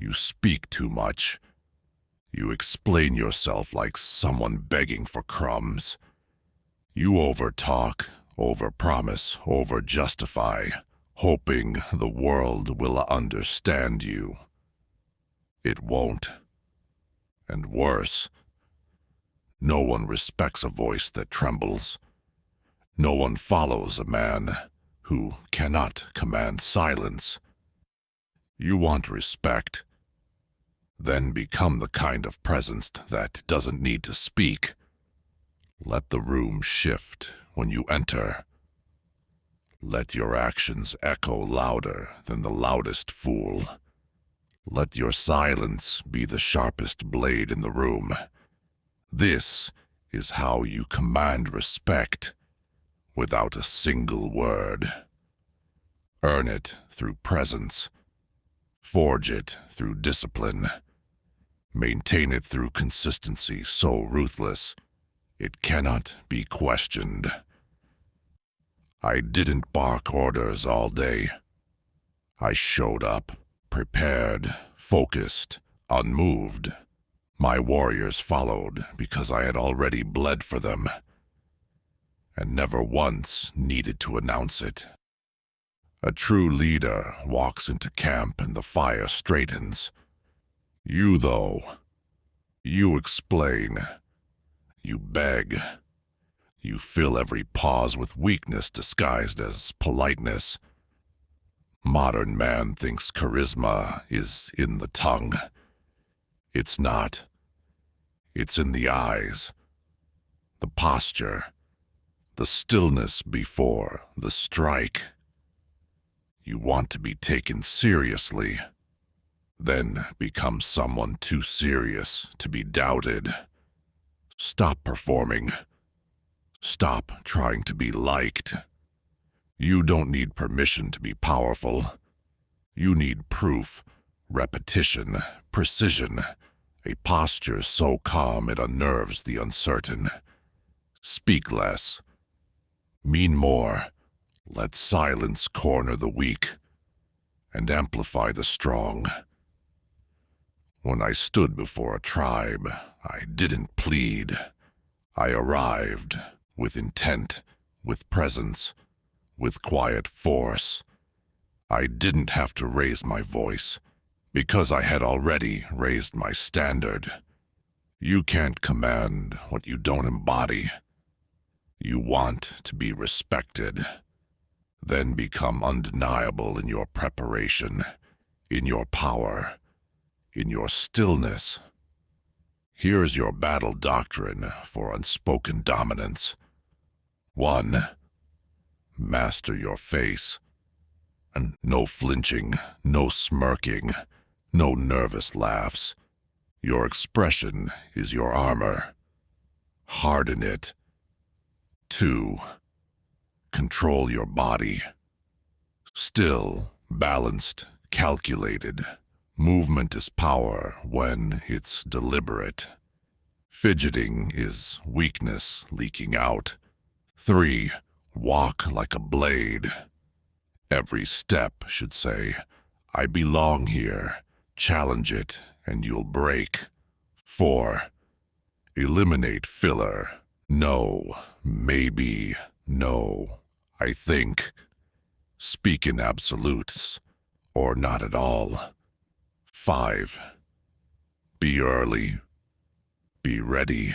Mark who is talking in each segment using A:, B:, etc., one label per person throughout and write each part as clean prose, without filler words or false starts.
A: You speak too much. You explain yourself like someone begging for crumbs. You overtalk, overpromise, overjustify, hoping the world will understand you. It won't. And worse, no one respects a voice that trembles. No one follows a man who cannot command silence. You want respect? Then become the kind of presence that doesn't need to speak. Let the room shift when you enter. Let your actions echo louder than the loudest fool. Let your silence be the sharpest blade in the room. This is how you command respect without a single word. Earn it through presence. Forge it through discipline. Maintain it through consistency so ruthless it cannot be questioned. I didn't bark orders all day. I showed up, prepared, focused, unmoved. My warriors followed because I had already bled for them, and never once needed to announce it. A true leader walks into camp and the fire straightens. You, though, you explain. You beg. You fill every pause with weakness disguised as politeness. Modern man thinks charisma is in the tongue. It's not. It's in the eyes, the posture, the stillness before the strike. You want to be taken seriously, then become someone too serious to be doubted. Stop performing. Stop trying to be liked. You don't need permission to be powerful. You need proof, repetition, precision, a posture so calm it unnerves the uncertain. Speak less. Mean more. Let silence corner the weak and amplify the strong. When I stood before a tribe, I didn't plead. I arrived with intent, with presence, with quiet force. I didn't have to raise my voice, because I had already raised my standard. You can't command what you don't embody. You want to be respected. Then become undeniable in your preparation, in your power, in your stillness. Here's your battle doctrine for unspoken dominance. 1. Master your face. And no flinching, no smirking, no nervous laughs. Your expression is your armor. Harden it. 2. Control your body. Still, balanced, calculated. Movement is power when it's deliberate. Fidgeting is weakness leaking out. 3. Walk like a blade. Every step should say, I belong here. Challenge it, and you'll break. 4. Eliminate filler. No, maybe, no, I think. Speak in absolutes, or not at all. 5. Be early. Be ready.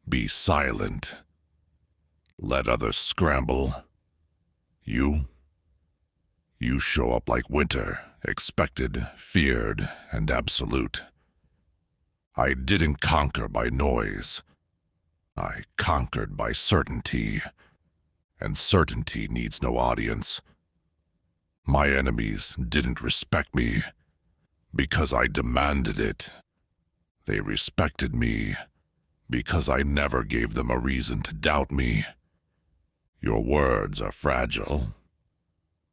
A: Be silent. Let others scramble. You show up like winter, expected, feared, and absolute. I didn't conquer by noise. I conquered by certainty, and certainty needs no audience. My enemies didn't respect me because I demanded it. They respected me because I never gave them a reason to doubt me. Your words are fragile,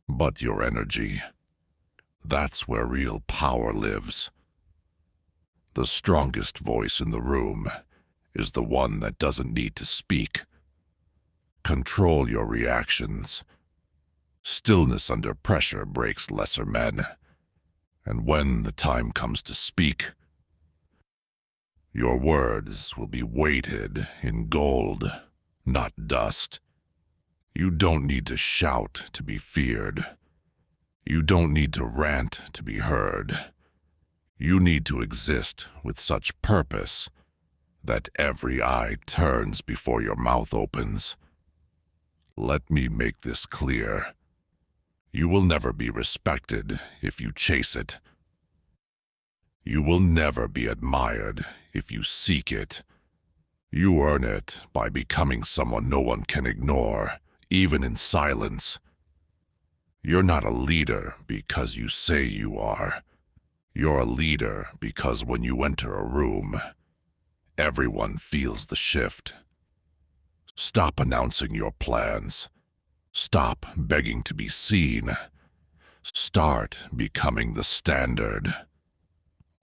A: but your energy, that's where real power lives. The strongest voice in the room is the one that doesn't need to speak. Control your reactions. Stillness under pressure breaks lesser men. And when the time comes to speak, your words will be weighted in gold, not dust. You don't need to shout to be feared. You don't need to rant to be heard. You need to exist with such purpose that every eye turns before your mouth opens. Let me make this clear. You will never be respected if you chase it. You will never be admired if you seek it. You earn it by becoming someone no one can ignore, even in silence. You're not a leader because you say you are. You're a leader because when you enter a room, everyone feels the shift. Stop announcing your plans. Stop begging to be seen. Start becoming the standard.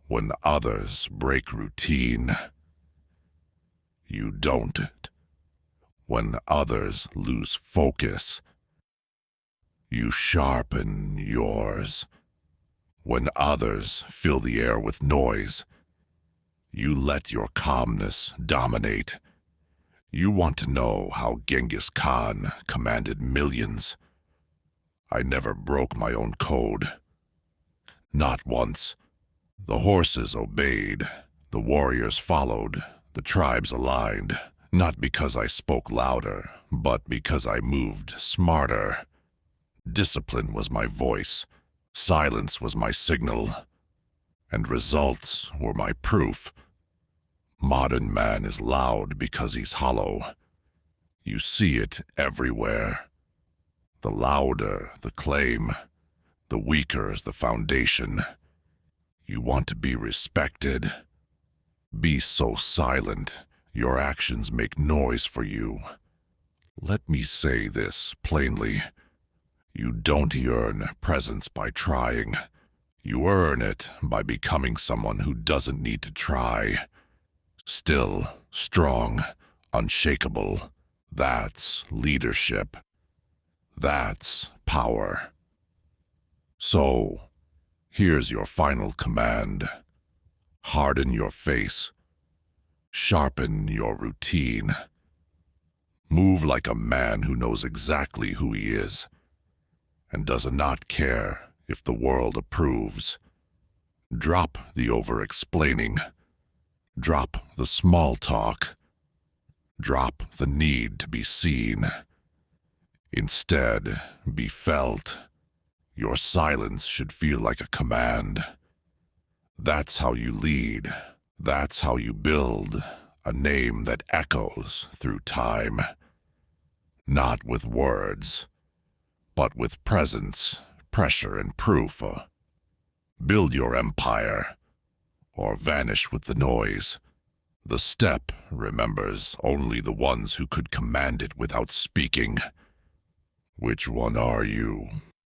A: When others break routine, you don't. When others lose focus, you sharpen yours. When others fill the air with noise, you let your calmness dominate. You want to know how Genghis Khan commanded millions. I never broke my own code. Not once. The horses obeyed, the warriors followed, the tribes aligned, not because I spoke louder, but because I moved smarter. Discipline was my voice, silence was my signal, and results were my proof. Modern man is loud because he's hollow. You see it everywhere. The louder the claim, the weaker the foundation. You want to be respected? Be so silent, your actions make noise for you. Let me say this plainly. You don't earn presence by trying. You earn it by becoming someone who doesn't need to try. Still, strong, unshakable. That's leadership. That's power. So, here's your final command. Harden your face. Sharpen your routine. Move like a man who knows exactly who he is and does not care if the world approves. Drop the over-explaining. Drop the small talk. Drop the need to be seen. Instead, be felt. Your silence should feel like a command. That's how you lead. That's how you build a name that echoes through time. Not with words, but with presence, pressure, and proof. Build your empire, or vanish with the noise. The steppe remembers only the ones who could command it without speaking. Which one are you?